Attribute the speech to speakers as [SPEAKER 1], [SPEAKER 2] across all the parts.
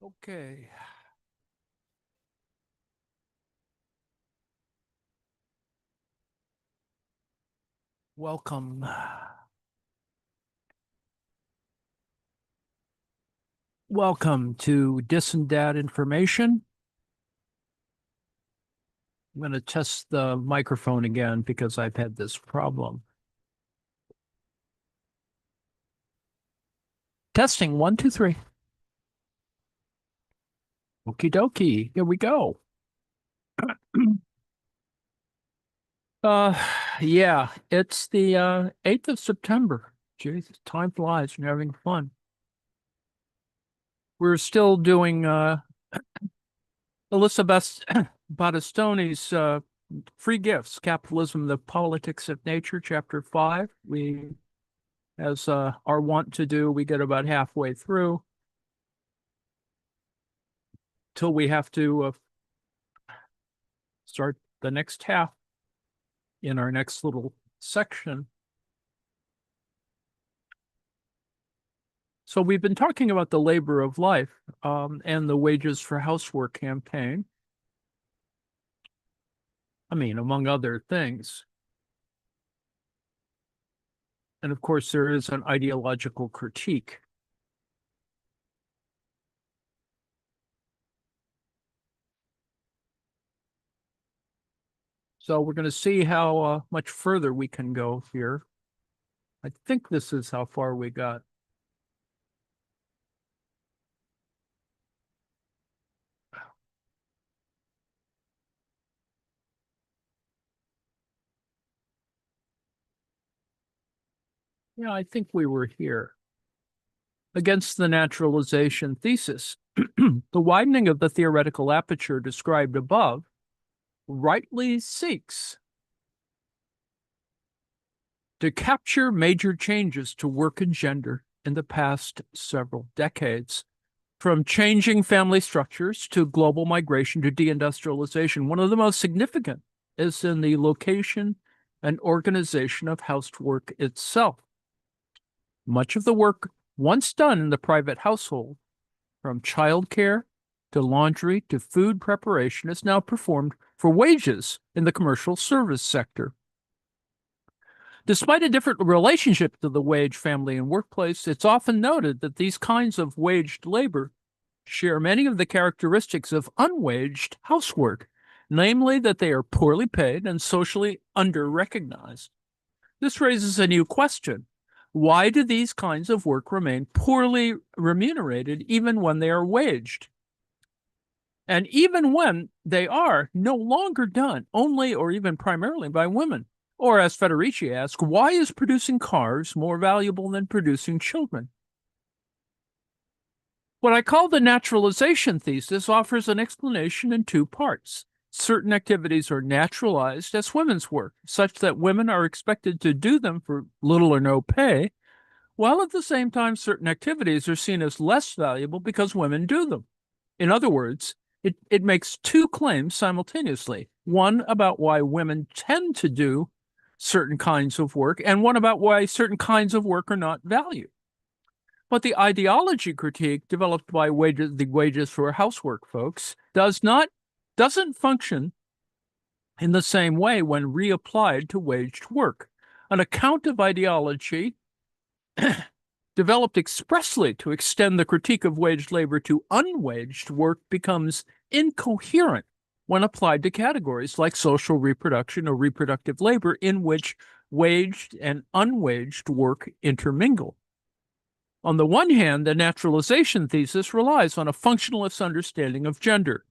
[SPEAKER 1] Okay. Welcome. Welcome to dis&datInformation. I'm going to test the microphone again because I've had this problem. Testing 1, 2, 3. Okie dokie. Here we go. Uh, yeah, it's the 8th of September. Jesus, time flies. We're having fun. We're still doing Alyssa Battistoni's Free Gifts, Capitalism, the Politics of Nature, Chapter 5. We, as are wont to do, we get about halfway through till we have to start the next half in our next little section. So we've been talking about the labor of life and the wages for housework campaign. I mean, among other things. And of course, there is an ideological critique. So we're going to see how much further we can go here. I think this is how far we got. Yeah, I think we were here. Against the naturalization thesis, the widening of the theoretical aperture described above rightly seeks to capture major changes to work and gender in the past several decades, from changing family structures to global migration to deindustrialization. One of the most significant is in the location and organization of housework itself. Much of the work once done in the private household, from childcare to laundry to food preparation, is now performed for wages in the commercial service sector. Despite a different relationship to the wage, family, and workplace, it's often noted that these kinds of waged labor share many of the characteristics of unwaged housework, namely that they are poorly paid and socially under-recognized. This raises a new question. Why do these kinds of work remain poorly remunerated even when they are waged? And even when they are no longer done only or even primarily by women? Or, as Federici asked, why is producing cars more valuable than producing children? What I call the naturalization thesis offers an explanation in two parts. Certain activities are naturalized as women's work, such that women are expected to do them for little or no pay, while at the same time certain activities are seen as less valuable because women do them. In other words, it makes two claims simultaneously, one about why women tend to do certain kinds of work, and one about why certain kinds of work are not valued. But the ideology critique developed by the wages for housework folks doesn't function in the same way when reapplied to waged work. An account of ideology developed expressly to extend the critique of waged labor to unwaged work becomes incoherent when applied to categories like social reproduction or reproductive labor, in which waged and unwaged work intermingle. On the one hand, the naturalization thesis relies on a functionalist understanding of gender.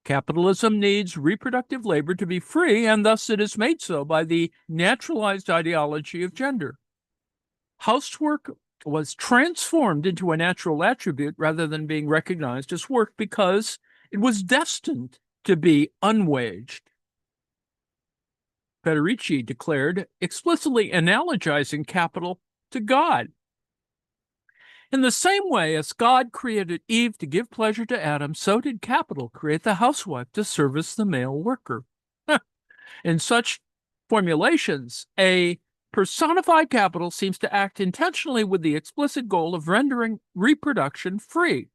[SPEAKER 1] Capitalism needs reproductive labor to be free, and thus it is made so by the naturalized ideology of gender. Housework was transformed into a natural attribute rather than being recognized as work because it was destined to be unwaged. Federici declared, explicitly analogizing capital to God. In the same way as God created Eve to give pleasure to Adam, so did capital create the housewife to service the male worker. In such formulations, a personified capital seems to act intentionally with the explicit goal of rendering reproduction free.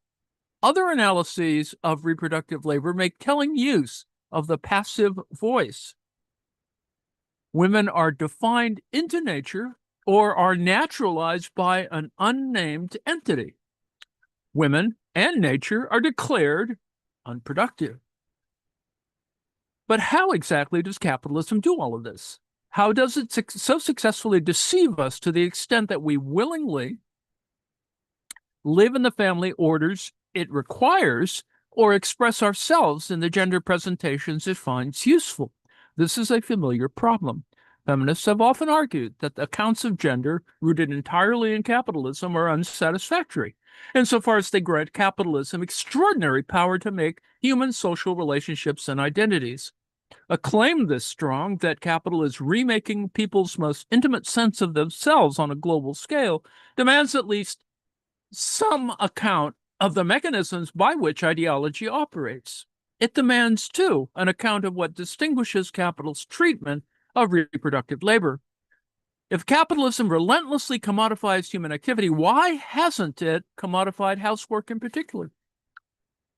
[SPEAKER 1] Other analyses of reproductive labor make telling use of the passive voice. Women are defined into nature or are naturalized by an unnamed entity. Women and nature are declared unproductive. But how exactly does capitalism do all of this? How does it so successfully deceive us to the extent that we willingly live in the family orders it requires or express ourselves in the gender presentations it finds useful? This is a familiar problem. Feminists have often argued that the accounts of gender rooted entirely in capitalism are unsatisfactory, insofar as they grant capitalism extraordinary power to make human social relationships and identities. A claim this strong that capital is remaking people's most intimate sense of themselves on a global scale demands at least some account of the mechanisms by which ideology operates. It demands, too, an account of what distinguishes capital's treatment of reproductive labor. If capitalism relentlessly commodifies human activity, why hasn't it commodified housework in particular?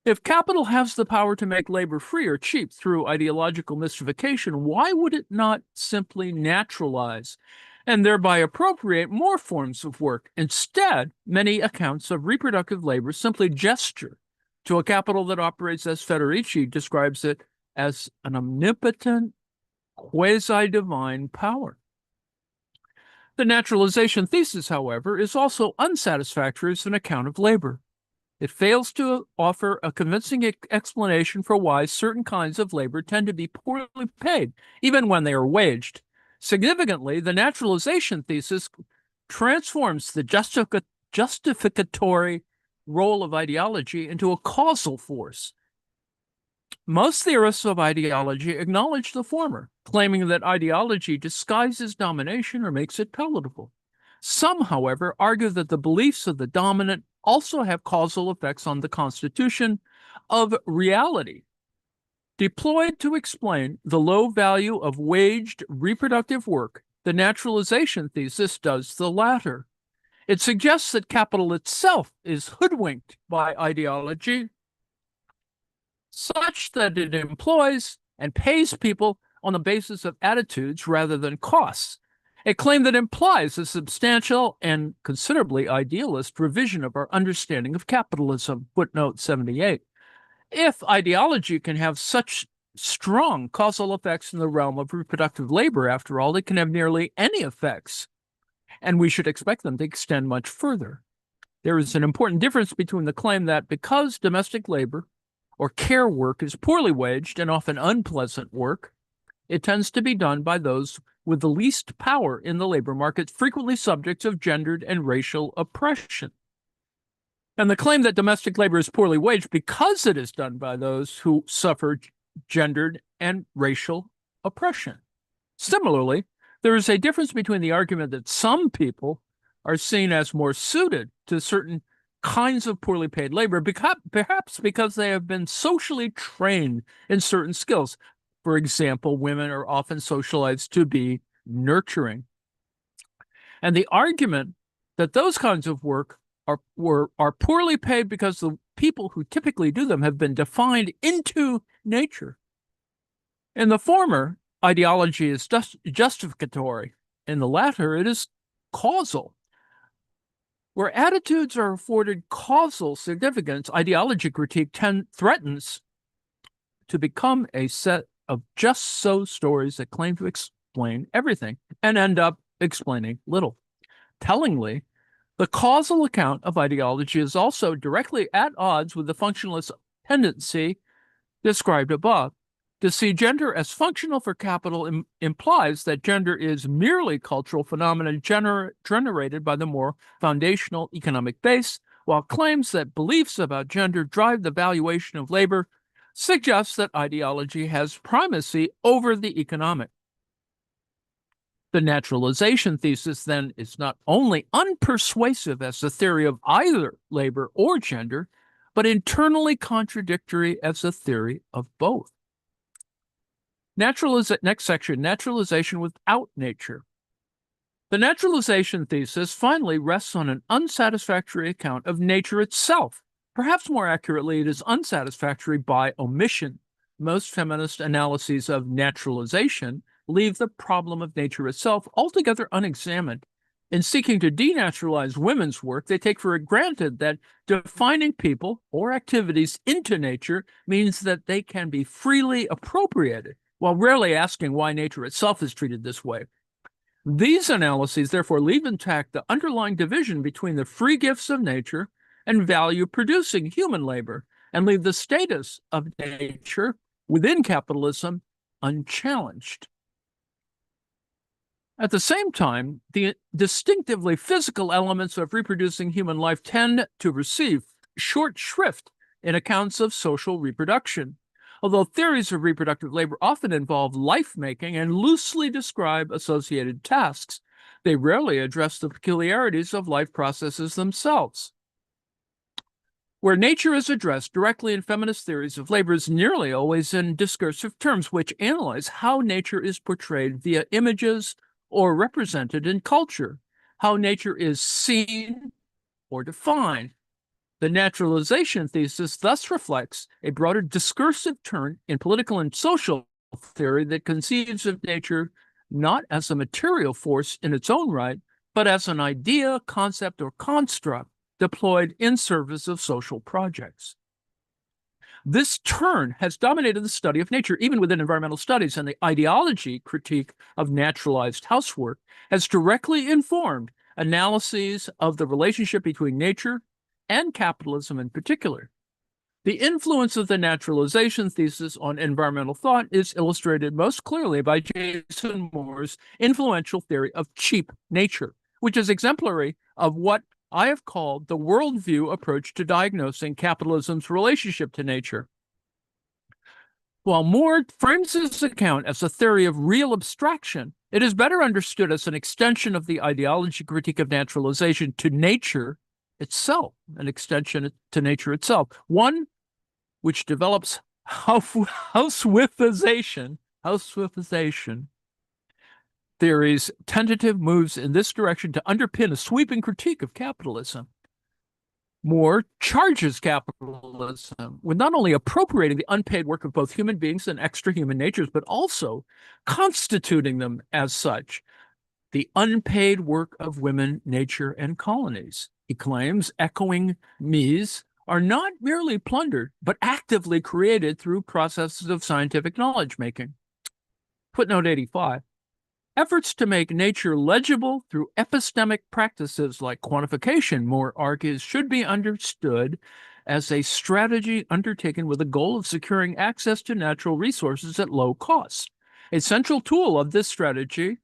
[SPEAKER 1] If capital has the power to make labor free or cheap through ideological mystification, why would it not simply naturalize and thereby appropriate more forms of work? Instead, many accounts of reproductive labor simply gesture to a capital that operates, as Federici describes it, as an omnipotent, quasi-divine power. The naturalization thesis, however, is also unsatisfactory as an account of labor. It fails to offer a convincing explanation for why certain kinds of labor tend to be poorly paid, even when they are waged. Significantly, the naturalization thesis transforms the justificatory role of ideology into a causal force. Most theorists of ideology acknowledge the former, claiming that ideology disguises domination or makes it palatable. Some, however, argue that the beliefs of the dominant also have causal effects on the constitution of reality. Deployed to explain the low value of waged reproductive work, the naturalization thesis does the latter. It suggests that capital itself is hoodwinked by ideology, such that it employs and pays people on the basis of attitudes rather than costs, a claim that implies a substantial and considerably idealist revision of our understanding of capitalism. Footnote 78. If ideology can have such strong causal effects in the realm of reproductive labor, after all, it can have nearly any effects, and we should expect them to extend much further. There is an important difference between the claim that because domestic labor or care work is poorly waged and often unpleasant work, it tends to be done by those with the least power in the labor market, frequently subjects of gendered and racial oppression. And the claim that domestic labor is poorly waged because it is done by those who suffer gendered and racial oppression. Similarly, there is a difference between the argument that some people are seen as more suited to certain kinds of poorly paid labor, perhaps because they have been socially trained in certain skills. For example, women are often socialized to be nurturing. And the argument that those kinds of work are poorly paid because the people who typically do them have been defined into nature. In the former, ideology is justificatory. In the latter, it is causal. Where attitudes are afforded causal significance, ideology critique threatens to become a set of just so stories that claim to explain everything and end up explaining little. Tellingly, the causal account of ideology is also directly at odds with the functionalist tendency described above. To see gender as functional for capital implies that gender is merely cultural phenomena generated by the more foundational economic base, while claims that beliefs about gender drive the valuation of labor suggests that ideology has primacy over the economic. The naturalization thesis, then, is not only unpersuasive as a theory of either labor or gender, but internally contradictory as a theory of both. Next section, naturalization without nature. The naturalization thesis finally rests on an unsatisfactory account of nature itself. Perhaps more accurately, it is unsatisfactory by omission. Most feminist analyses of naturalization leave the problem of nature itself altogether unexamined. In seeking to denaturalize women's work, they take for granted that defining people or activities into nature means that they can be freely appropriated, while rarely asking why nature itself is treated this way. These analyses therefore leave intact the underlying division between the free gifts of nature and value-producing human labor, and leave the status of nature within capitalism unchallenged. At the same time, the distinctively physical elements of reproducing human life tend to receive short shrift in accounts of social reproduction. Although theories of reproductive labor often involve life-making and loosely describe associated tasks, they rarely address the peculiarities of life processes themselves. Where nature is addressed directly in feminist theories of labor is nearly always in discursive terms, which analyze how nature is portrayed via images or represented in culture, how nature is seen or defined. The naturalization thesis thus reflects a broader discursive turn in political and social theory that conceives of nature not as a material force in its own right, but as an idea, concept, or construct deployed in service of social projects. This turn has dominated the study of nature, even within environmental studies, and the ideology critique of naturalized housework has directly informed analyses of the relationship between nature and capitalism in particular. The influence of the naturalization thesis on environmental thought is illustrated most clearly by Jason Moore's influential theory of cheap nature, which is exemplary of what I have called the worldview approach to diagnosing capitalism's relationship to nature. While Moore frames his account as a theory of real abstraction, it is better understood as an extension of the ideology critique of naturalization to nature itself, an extension to nature itself, one which develops housewifization theories, tentative moves in this direction to underpin a sweeping critique of capitalism. Moore charges capitalism with not only appropriating the unpaid work of both human beings and extra-human natures, but also constituting them as such, the unpaid work of women, nature, and colonies. He claims, echoing Mies, are not merely plundered, but actively created through processes of scientific knowledge-making. Footnote 85. Efforts to make nature legible through epistemic practices like quantification, Moore argues, should be understood as a strategy undertaken with the goal of securing access to natural resources at low cost. A central tool of this strategy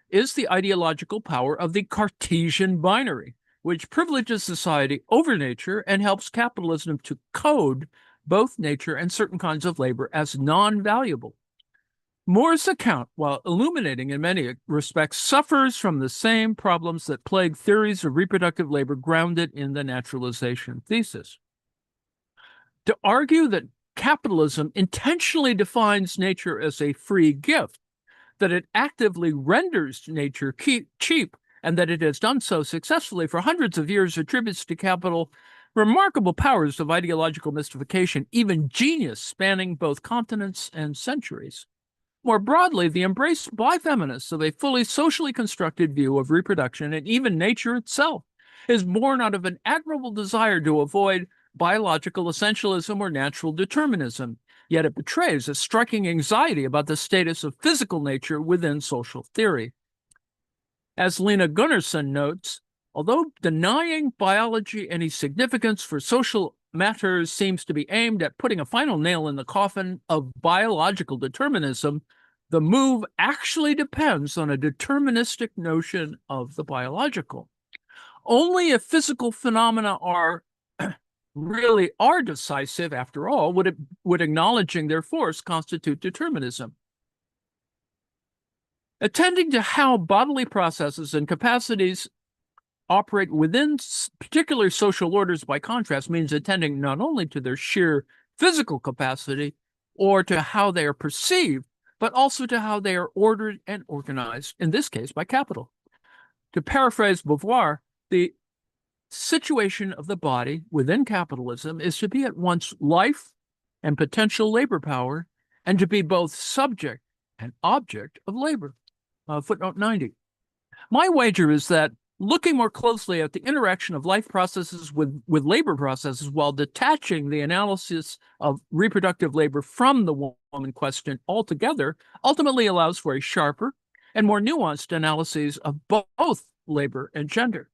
[SPEAKER 1] is the ideological power of the Cartesian binary, which privileges society over nature and helps capitalism to code both nature and certain kinds of labor as non-valuable. Moore's account, while illuminating in many respects, suffers from the same problems that plague theories of reproductive labor grounded in the naturalization thesis. To argue that capitalism intentionally defines nature as a free gift, that it actively renders nature cheap, and that it has done so successfully for hundreds of years attributes to capital remarkable powers of ideological mystification, even genius spanning both continents and centuries. More broadly, the embrace by feminists of a fully socially constructed view of reproduction and even nature itself is born out of an admirable desire to avoid biological essentialism or natural determinism, yet it betrays a striking anxiety about the status of physical nature within social theory. As Lena Gunnarsson notes, although denying biology any significance for social matters seems to be aimed at putting a final nail in the coffin of biological determinism, the move actually depends on a deterministic notion of the biological. Only if physical phenomena really are decisive, after all, would acknowledging their force constitute determinism. Attending to how bodily processes and capacities operate within particular social orders, by contrast, means attending not only to their sheer physical capacity or to how they are perceived, but also to how they are ordered and organized, in this case by capital. To paraphrase Beauvoir, the situation of the body within capitalism is to be at once life and potential labor power, and to be both subject and object of labor. Footnote 90. My wager is that looking more closely at the interaction of life processes with labor processes while detaching the analysis of reproductive labor from the woman question altogether ultimately allows for a sharper and more nuanced analysis of both labor and gender.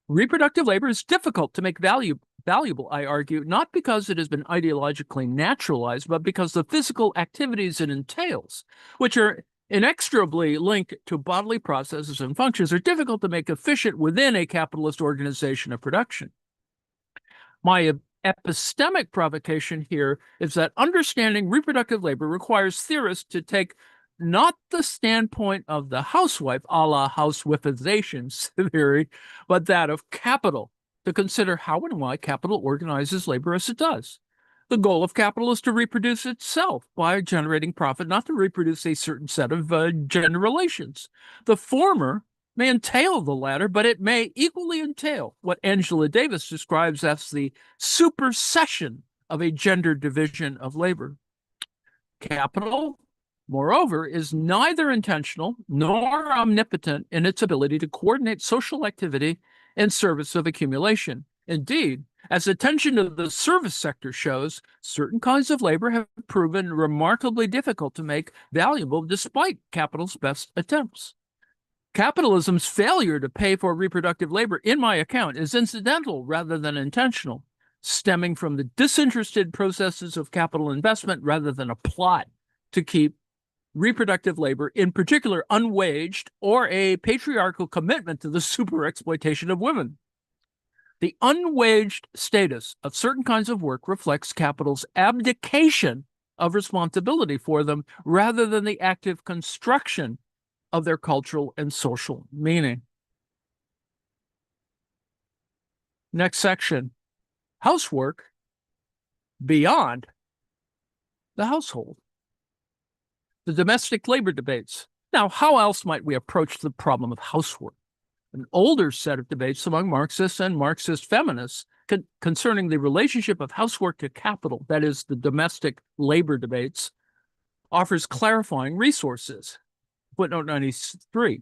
[SPEAKER 1] Reproductive labor is difficult to make valuable, I argue, not because it has been ideologically naturalized, but because the physical activities it entails, which are inexorably linked to bodily processes and functions, are difficult to make efficient within a capitalist organization of production. My epistemic provocation here is that understanding reproductive labor requires theorists to take not the standpoint of the housewife, a la housewifization theory, but that of capital, to consider how and why capital organizes labor as it does. The goal of capital is to reproduce itself by generating profit, not to reproduce a certain set of gender relations. The former may entail the latter, but it may equally entail what Angela Davis describes as the supersession of a gender division of labor. Capital, moreover, is neither intentional nor omnipotent in its ability to coordinate social activity in service of accumulation. Indeed, as attention to the service sector shows, certain kinds of labor have proven remarkably difficult to make valuable despite capital's best attempts. Capitalism's failure to pay for reproductive labor, in my account, is incidental rather than intentional, stemming from the disinterested processes of capital investment rather than a plot to keep reproductive labor, in particular unwaged, or a patriarchal commitment to the superexploitation of women. The unwaged status of certain kinds of work reflects capital's abdication of responsibility for them rather than the active construction of their cultural and social meaning. Next section, housework beyond the household. The domestic labor debates. Now, how else might we approach the problem of housework? An older set of debates among Marxists and Marxist feminists concerning the relationship of housework to capital, that is, the domestic labor debates, offers clarifying resources. Footnote 93.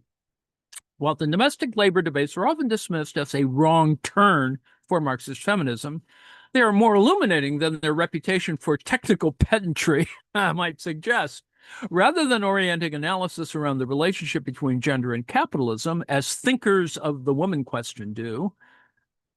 [SPEAKER 1] While the domestic labor debates are often dismissed as a wrong turn for Marxist feminism, they are more illuminating than their reputation for technical pedantry might suggest. Rather than orienting analysis around the relationship between gender and capitalism, as thinkers of the woman question do,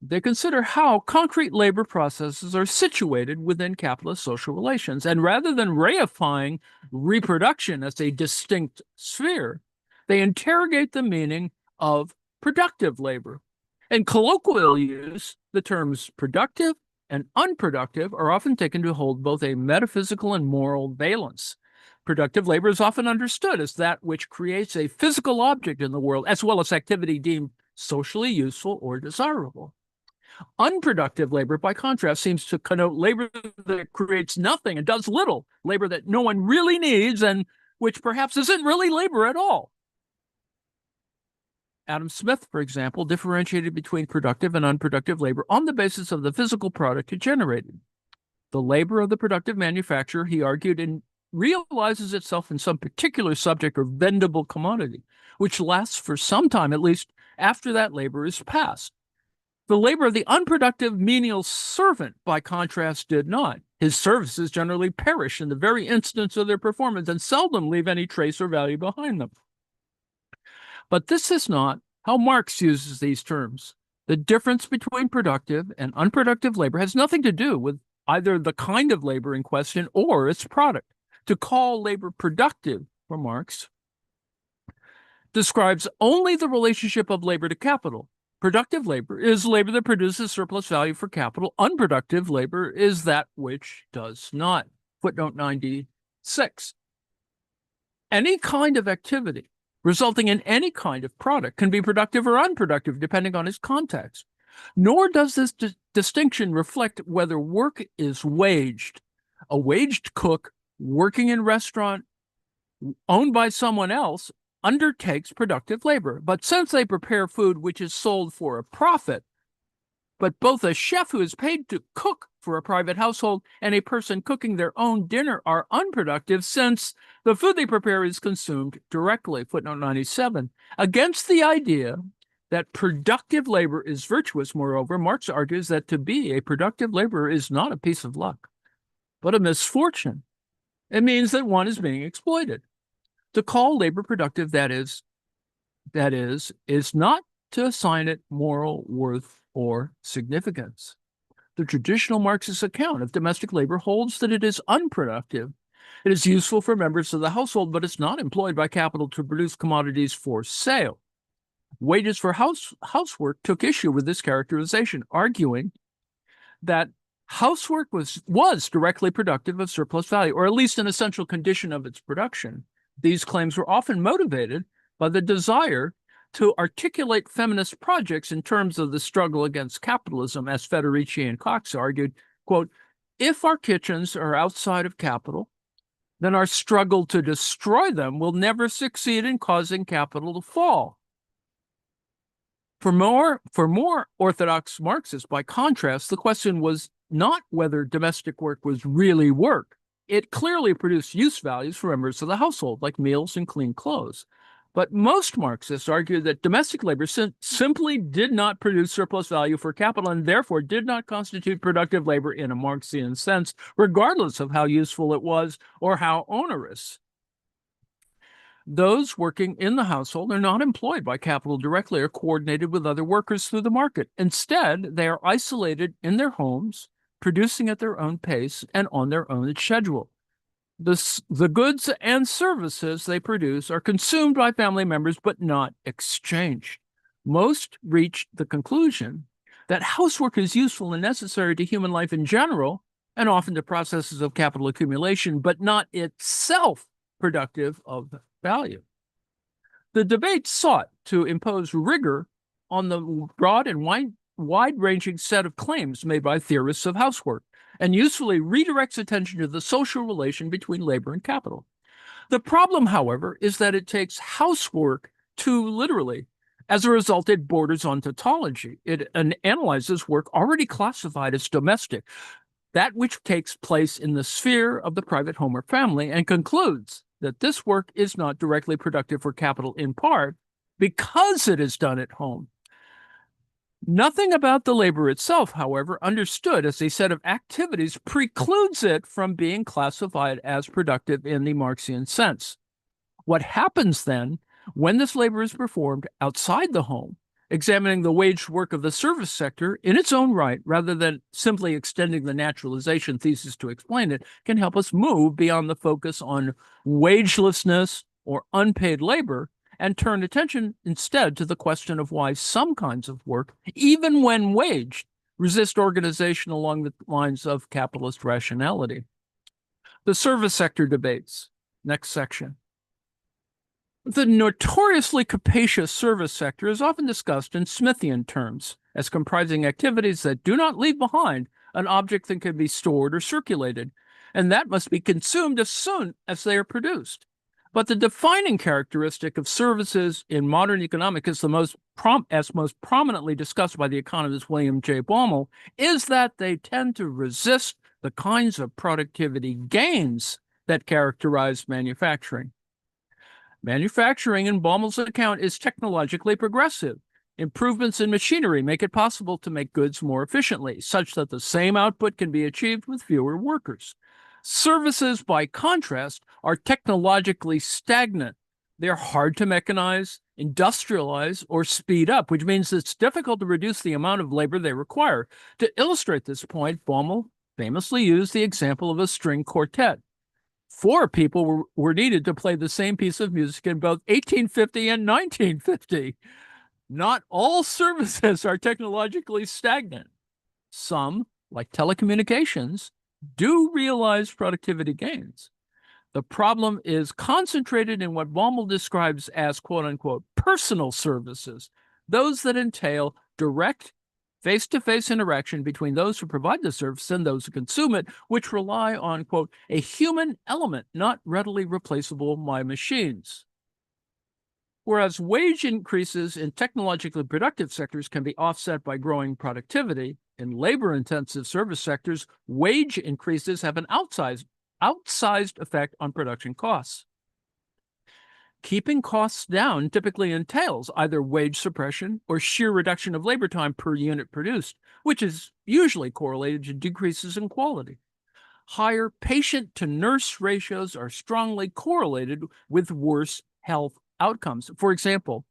[SPEAKER 1] they consider how concrete labor processes are situated within capitalist social relations. And rather than reifying reproduction as a distinct sphere, they interrogate the meaning of productive labor. In colloquial use, the terms productive and unproductive are often taken to hold both a metaphysical and moral valence. Productive labor is often understood as that which creates a physical object in the world, as well as activity deemed socially useful or desirable. Unproductive labor, by contrast, seems to connote labor that creates nothing and does little, labor that no one really needs and which perhaps isn't really labor at all. Adam Smith, for example, differentiated between productive and unproductive labor on the basis of the physical product it generated. The labor of the productive manufacturer, he argued, realizes itself in some particular subject or vendible commodity, which lasts for some time, at least after that labor is past. The labor of the unproductive menial servant, by contrast, did not. His services generally perish in the very instance of their performance and seldom leave any trace or value behind them. But this is not how Marx uses these terms. The difference between productive and unproductive labor has nothing to do with either the kind of labor in question or its product. To call labor productive, for Marx, describes only the relationship of labor to capital. Productive labor is labor that produces surplus value for capital. Unproductive labor is that which does not. Footnote 96. Any kind of activity resulting in any kind of product can be productive or unproductive depending on its context. Nor does this distinction reflect whether work is waged. A waged cook working in a restaurant owned by someone else undertakes productive labor. But since they prepare food which is sold for a profit, but both a chef who is paid to cook for a private household and a person cooking their own dinner are unproductive since the food they prepare is consumed directly. Footnote 97. Against the idea that productive labor is virtuous, moreover, Marx argues that to be a productive laborer is not a piece of luck, but a misfortune. It means that one is being exploited. To call labor productive, that is not to assign it moral worth or significance. The traditional Marxist account of domestic labor holds that it is unproductive. It is useful for members of the household, but it's not employed by capital to produce commodities for sale. Wages for housework took issue with this characterization, arguing that housework was directly productive of surplus value, or at least an essential condition of its production. These claims were often motivated by the desire to articulate feminist projects in terms of the struggle against capitalism, as Federici and Cox argued, quote, if our kitchens are outside of capital, then our struggle to destroy them will never succeed in causing capital to fall. For more orthodox Marxists, by contrast, the question was not whether domestic work was really work. It clearly produced use values for members of the household, like meals and clean clothes. But most Marxists argued that domestic labor simply did not produce surplus value for capital and therefore did not constitute productive labor in a Marxian sense, regardless of how useful it was or how onerous. Those working in the household are not employed by capital directly or coordinated with other workers through the market. Instead, they are isolated in their homes, producing at their own pace and on their own schedule. The goods and services they produce are consumed by family members, but not exchanged. Most reach the conclusion that housework is useful and necessary to human life in general, and often to processes of capital accumulation, but not itself productive of value. The debate sought to impose rigor on the broad and wide-ranging set of claims made by theorists of housework, and usefully redirects attention to the social relation between labor and capital. The problem, however, is that it takes housework too literally. As a result, it borders on tautology. It analyzes work already classified as domestic, that which takes place in the sphere of the private home or family, and concludes that this work is not directly productive for capital in part because it is done at home. Nothing about the labor itself, however, understood as a set of activities precludes it from being classified as productive in the Marxian sense. What happens then when this labor is performed outside the home, examining the waged work of the service sector in its own right, rather than simply extending the naturalization thesis to explain it, can help us move beyond the focus on wagelessness or unpaid labor and turn attention instead to the question of why some kinds of work, even when waged, resist organization along the lines of capitalist rationality. The service sector debates. Next section. The notoriously capacious service sector is often discussed in Smithian terms as comprising activities that do not leave behind an object that can be stored or circulated, and that must be consumed as soon as they are produced. But the defining characteristic of services in modern economics, as most prominently discussed by the economist William J. Baumol, is that they tend to resist the kinds of productivity gains that characterize manufacturing. Manufacturing, in Baumel's account, is technologically progressive. Improvements in machinery make it possible to make goods more efficiently, such that the same output can be achieved with fewer workers. Services, by contrast, are technologically stagnant. They're hard to mechanize, industrialize, or speed up, which means it's difficult to reduce the amount of labor they require. To illustrate this point, Baumel famously used the example of a string quartet. 4 people were needed to play the same piece of music in both 1850 and 1950. Not all services are technologically stagnant. Some, like telecommunications, do realize productivity gains. The problem is concentrated in what Baumel describes as quote-unquote personal services, those that entail direct face-to-face interaction between those who provide the service and those who consume it, which rely on, quote, a human element not readily replaceable by machines. Whereas wage increases in technologically productive sectors can be offset by growing productivity, in labor-intensive service sectors, wage increases have an outsized effect on production costs. Keeping costs down typically entails either wage suppression or sheer reduction of labor time per unit produced, which is usually correlated to decreases in quality. Higher patient-to-nurse ratios are strongly correlated with worse health outcomes. For example,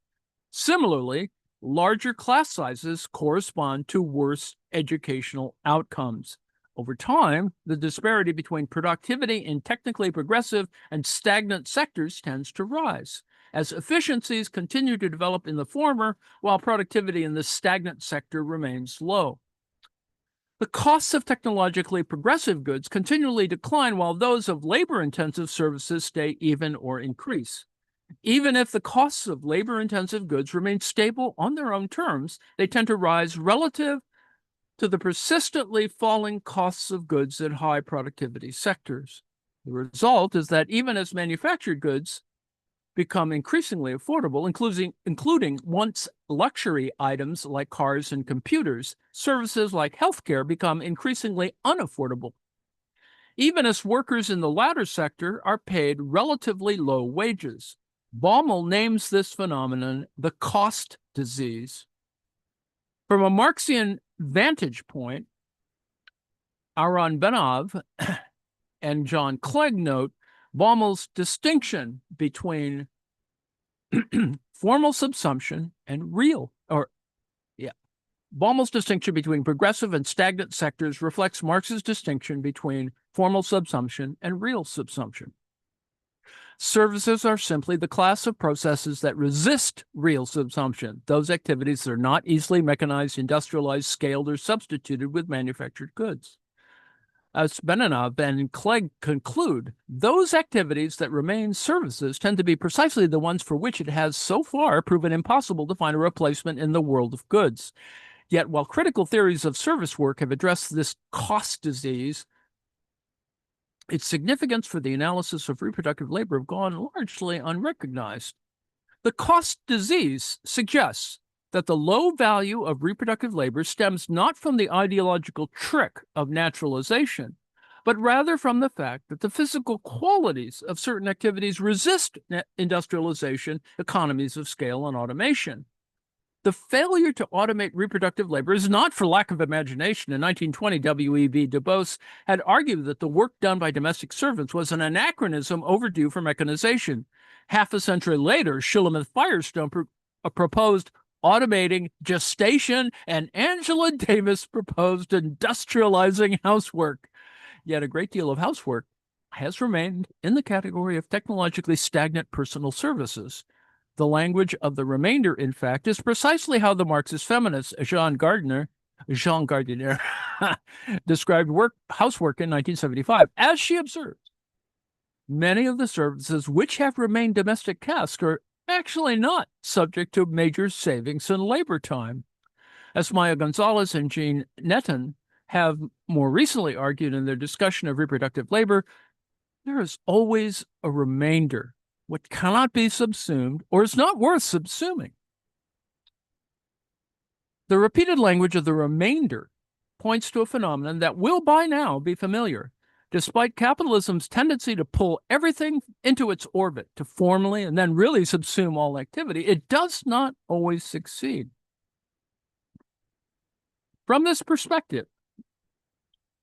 [SPEAKER 1] similarly, larger class sizes correspond to worse educational outcomes. Over time, the disparity between productivity in technically progressive and stagnant sectors tends to rise, as efficiencies continue to develop in the former, while productivity in the stagnant sector remains low. The costs of technologically progressive goods continually decline, while those of labor-intensive services stay even or increase. Even if the costs of labor-intensive goods remain stable on their own terms, they tend to rise relative to the persistently falling costs of goods in high productivity sectors. The result is that even as manufactured goods become increasingly affordable, including once luxury items like cars and computers, services like healthcare become increasingly unaffordable. Even as workers in the latter sector are paid relatively low wages. Baumol names this phenomenon the cost disease. From a Marxian vantage point, Aaron Benov and John Clegg note Baumol's distinction between formal subsumption and Baumol's distinction between progressive and stagnant sectors reflects Marx's distinction between formal subsumption and real subsumption. Services are simply the class of processes that resist real subsumption, those activities that are not easily mechanized, industrialized, scaled, or substituted with manufactured goods. As Benanov and Clegg conclude, those activities that remain services tend to be precisely the ones for which it has so far proven impossible to find a replacement in the world of goods. Yet, while critical theories of service work have addressed this cost disease, its significance for the analysis of reproductive labor have gone largely unrecognized. The cost disease suggests that the low value of reproductive labor stems not from the ideological trick of naturalization, but rather from the fact that the physical qualities of certain activities resist industrialization, economies of scale, and automation. The failure to automate reproductive labor is not for lack of imagination. In 1920, W.E.B. Du Bois had argued that the work done by domestic servants was an anachronism overdue for mechanization. Half a century later, Shulamith Firestone proposed automating gestation, and Angela Davis proposed industrializing housework. Yet a great deal of housework has remained in the category of technologically stagnant personal services. The language of the remainder, in fact, is precisely how the Marxist feminist Jean Gardiner described housework in 1975. As she observed, many of the services which have remained domestic tasks are actually not subject to major savings in labor time. As Maya Gonzalez and Jean Netton have more recently argued in their discussion of reproductive labor, there is always a remainder, what cannot be subsumed or is not worth subsuming. The repeated language of the remainder points to a phenomenon that will by now be familiar. Despite capitalism's tendency to pull everything into its orbit, to formally and then really subsume all activity, it does not always succeed. From this perspective,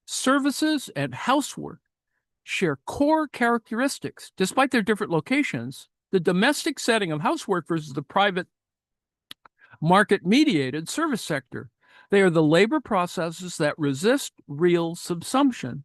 [SPEAKER 1] services and housework share core characteristics. Despite their different locations, the domestic setting of housework versus the private market-mediated service sector. They are the labor processes that resist real subsumption.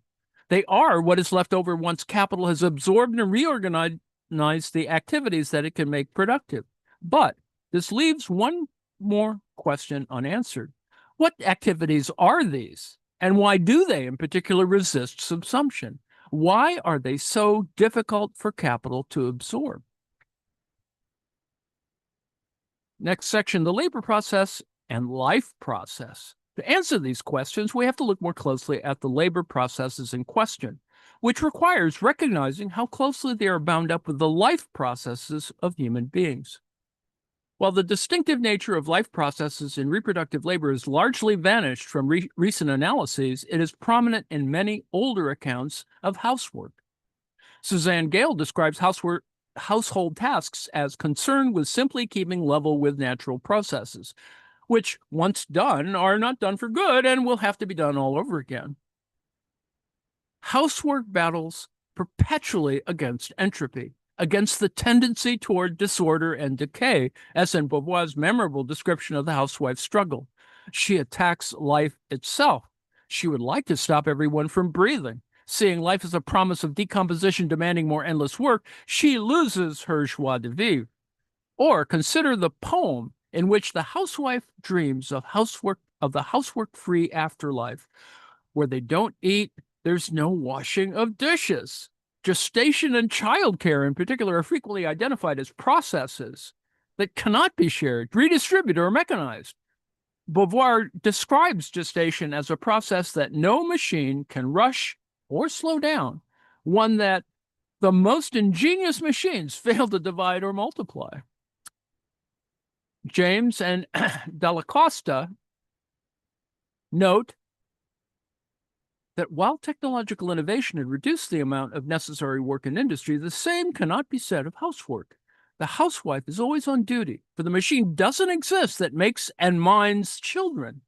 [SPEAKER 1] They are what is left over once capital has absorbed and reorganized the activities that it can make productive. But this leaves one more question unanswered. What activities are these? And why do they in particular resist subsumption? Why are they so difficult for capital to absorb? Next section, the labor process and life process. To answer these questions, we have to look more closely at the labor processes in question, which requires recognizing how closely they are bound up with the life processes of human beings. While the distinctive nature of life processes in reproductive labor has largely vanished from recent analyses, it is prominent in many older accounts of housework. Suzanne Gale describes household tasks as concerned with simply keeping level with natural processes, which, once done, are not done for good and will have to be done all over again. Housework battles perpetually against entropy, against the tendency toward disorder and decay, as in Beauvoir's memorable description of the housewife's struggle. She attacks life itself. She would like to stop everyone from breathing. Seeing life as a promise of decomposition demanding more endless work, she loses her joie de vivre. Or consider the poem in which the housewife dreams of the housework-free afterlife, where they don't eat, there's no washing of dishes. Gestation and childcare, in particular, are frequently identified as processes that cannot be shared, redistributed, or mechanized. Beauvoir describes gestation as a process that no machine can rush or slow down, one that the most ingenious machines fail to divide or multiply. James and Della Costa note that while technological innovation had reduced the amount of necessary work in industry, the same cannot be said of housework. The housewife is always on duty, for the machine doesn't exist that makes and minds children.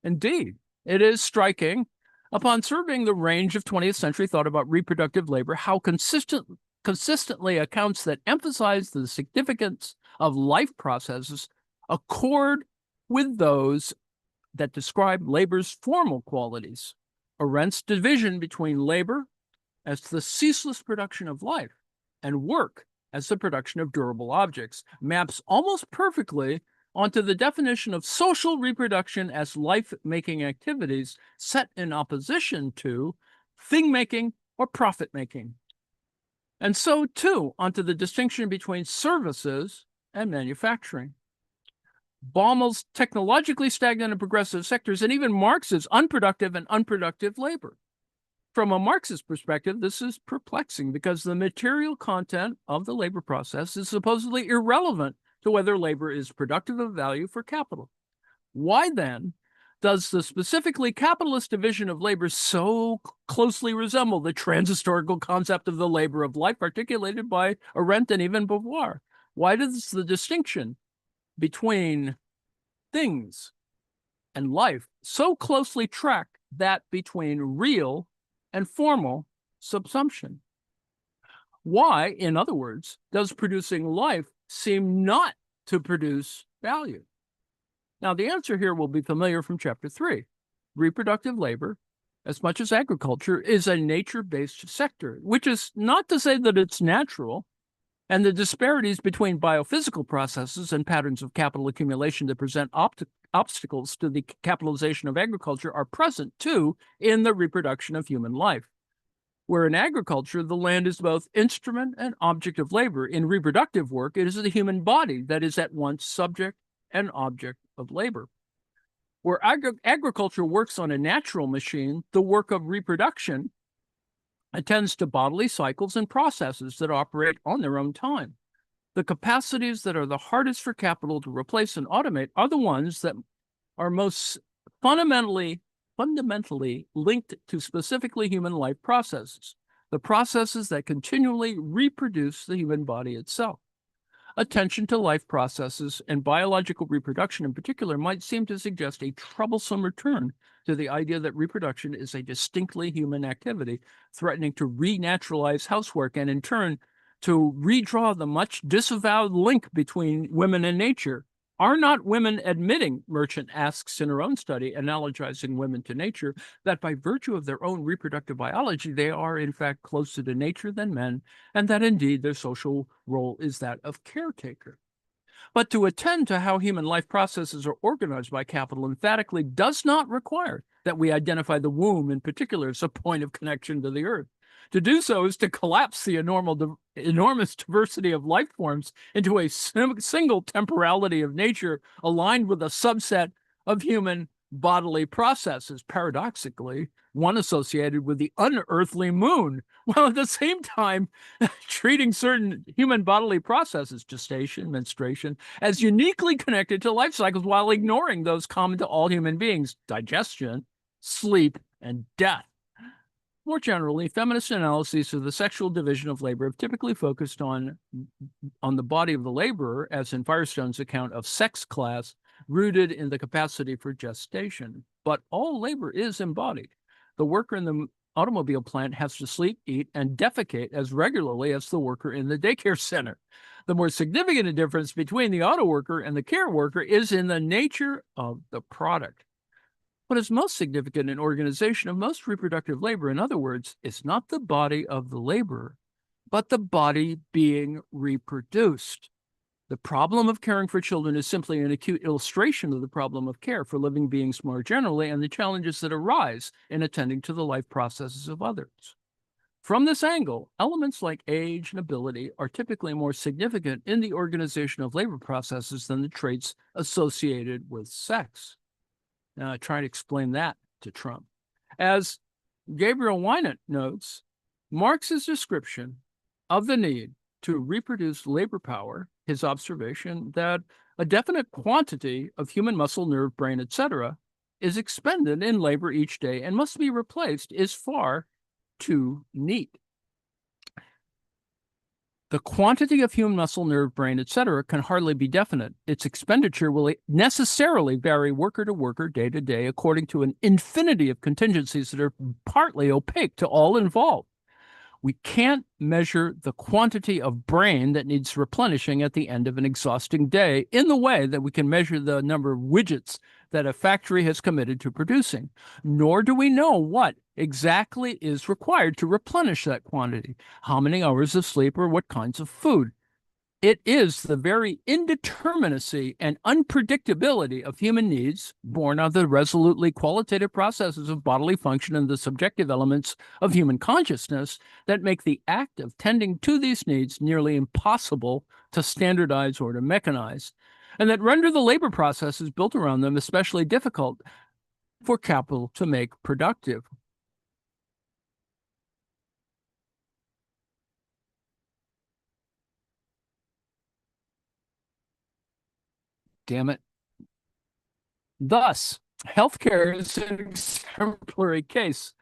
[SPEAKER 1] Indeed, it is striking, upon surveying the range of 20th century thought about reproductive labor, how consistently accounts that emphasize the significance of life processes accord with those that describe labor's formal qualities. Arendt's division between labor as the ceaseless production of life and work as the production of durable objects maps almost perfectly onto the definition of social reproduction as life-making activities set in opposition to thing-making or profit-making. And so, too, onto the distinction between services and manufacturing. Baumel's technologically stagnant and progressive sectors, and even Marx's unproductive and unproductive labor. From a Marxist perspective, this is perplexing because the material content of the labor process is supposedly irrelevant to whether labor is productive of value for capital. Why then does the specifically capitalist division of labor so closely resemble the transhistorical concept of the labor of life articulated by Arendt and even Beauvoir? Why does the distinction between things and life so closely track that between real and formal subsumption? Why, in other words, does producing life seem not to produce value? Now, the answer here will be familiar from Chapter 3. Reproductive labor, as much as agriculture, is a nature-based sector, which is not to say that it's natural, and the disparities between biophysical processes and patterns of capital accumulation that present obstacles to the capitalization of agriculture are present, too, in the reproduction of human life. Where in agriculture, the land is both instrument and object of labor, in reproductive work, it is the human body that is at once subject and object of labor. Where agriculture works on a natural machine, the work of reproduction attends to bodily cycles and processes that operate on their own time. The capacities that are the hardest for capital to replace and automate are the ones that are most fundamentally linked to specifically human life processes, the processes that continually reproduce the human body itself. Attention to life processes and biological reproduction in particular might seem to suggest a troublesome return to the idea that reproduction is a distinctly human activity, threatening to renaturalize housework and in turn to redraw the much disavowed link between women and nature. Are not women admitting, Merchant asks in her own study, analogizing women to nature, that by virtue of their own reproductive biology, they are in fact closer to nature than men, and that indeed their social role is that of caretaker? But to attend to how human life processes are organized by capital emphatically does not require that we identify the womb in particular as a point of connection to the earth. To do so is to collapse the enormous diversity of life forms into a single temporality of nature aligned with a subset of human bodily processes, paradoxically, one associated with the unearthly moon, while at the same time treating certain human bodily processes, gestation, menstruation, as uniquely connected to life cycles while ignoring those common to all human beings, digestion, sleep, and death. More generally, feminist analyses of the sexual division of labor have typically focused on the body of the laborer, as in Firestone's account of sex class, rooted in the capacity for gestation. But all labor is embodied. The worker in the automobile plant has to sleep, eat, and defecate as regularly as the worker in the daycare center. The more significant difference between the auto worker and the care worker is in the nature of the product. What is most significant in organization of most reproductive labor, in other words, is not the body of the laborer, but the body being reproduced. The problem of caring for children is simply an acute illustration of the problem of care for living beings more generally and the challenges that arise in attending to the life processes of others. From this angle, elements like age and ability are typically more significant in the organization of labor processes than the traits associated with sex. Now, I try to explain that to Trump. As Gabriel Wynant notes, Marx's description of the need to reproduce labor power, his observation that a definite quantity of human muscle, nerve, brain, etc., is expended in labor each day and must be replaced, is far too neat. The quantity of human muscle, nerve, brain, etc., can hardly be definite. Its expenditure will necessarily vary worker to worker, day to day, according to an infinity of contingencies that are partly opaque to all involved. We can't measure the quantity of brain that needs replenishing at the end of an exhausting day in the way that we can measure the number of widgets that a factory has committed to producing, nor do we know what exactly is required to replenish that quantity, how many hours of sleep or what kinds of food. It is the very indeterminacy and unpredictability of human needs, born of the resolutely qualitative processes of bodily function and the subjective elements of human consciousness, that make the act of tending to these needs nearly impossible to standardize or to mechanize, and that render the labor processes built around them especially difficult for capital to make productive. Damn it. Thus, healthcare is an exemplary case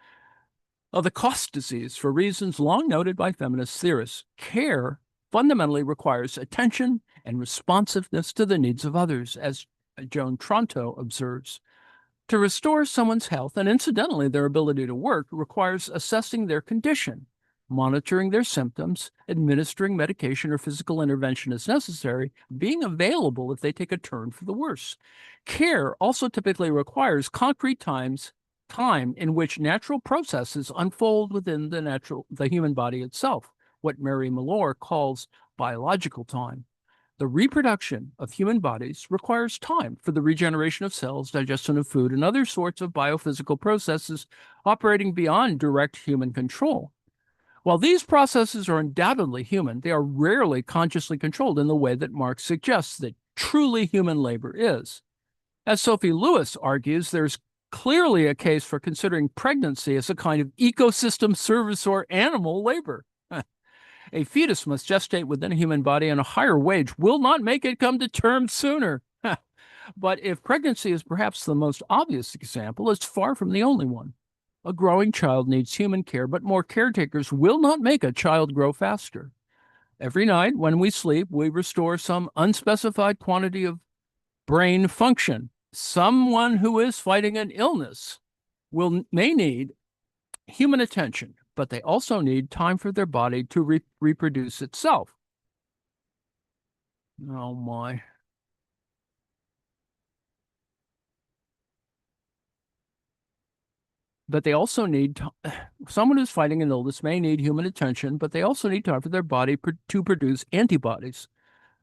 [SPEAKER 1] of the cost disease for reasons long noted by feminist theorists. Care fundamentally requires attention and responsiveness to the needs of others, as Joan Tronto observes. To restore someone's health, and incidentally their ability to work, requires assessing their condition, monitoring their symptoms, administering medication or physical intervention as necessary, being available if they take a turn for the worse. Care also typically requires concrete time in which natural processes unfold within the human body itself, what Mary Malloy calls biological time. The reproduction of human bodies requires time for the regeneration of cells, digestion of food, and other sorts of biophysical processes operating beyond direct human control. While these processes are undoubtedly human, they are rarely consciously controlled in the way that Marx suggests that truly human labor is. As Sophie Lewis argues, there's clearly a case for considering pregnancy as a kind of ecosystem service or animal labor. A fetus must gestate within a human body, and a higher wage will not make it come to term sooner. But if pregnancy is perhaps the most obvious example, it's far from the only one. A growing child needs human care, but more caretakers will not make a child grow faster. Every night when we sleep, we restore some unspecified quantity of brain function. Someone who is fighting an illness may need human attention, but they also need time for their body to reproduce itself. Oh my. But they also need someone who's fighting an illness may need human attention, but they also need time for their body to produce antibodies.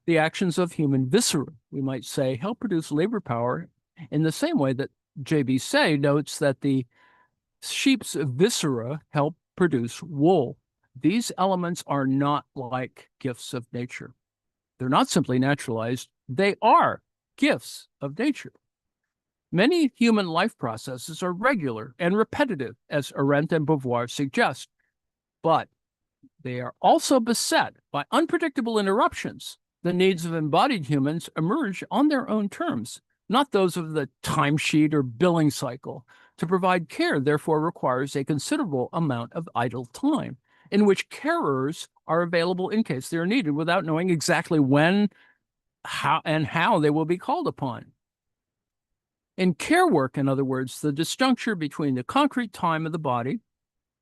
[SPEAKER 1] The actions of human viscera, we might say, help produce labor power in the same way that J.B. Say notes that the sheep's viscera help produce wool. These elements are not like gifts of nature. They're not simply naturalized. They are gifts of nature. Many human life processes are regular and repetitive, as Arendt and Beauvoir suggest, but they are also beset by unpredictable interruptions. The needs of embodied humans emerge on their own terms, not those of the timesheet or billing cycle. To provide care, therefore, requires a considerable amount of idle time, in which carers are available in case they are needed without knowing exactly when, how they will be called upon. In care work, in other words, the disjuncture between the concrete time of the body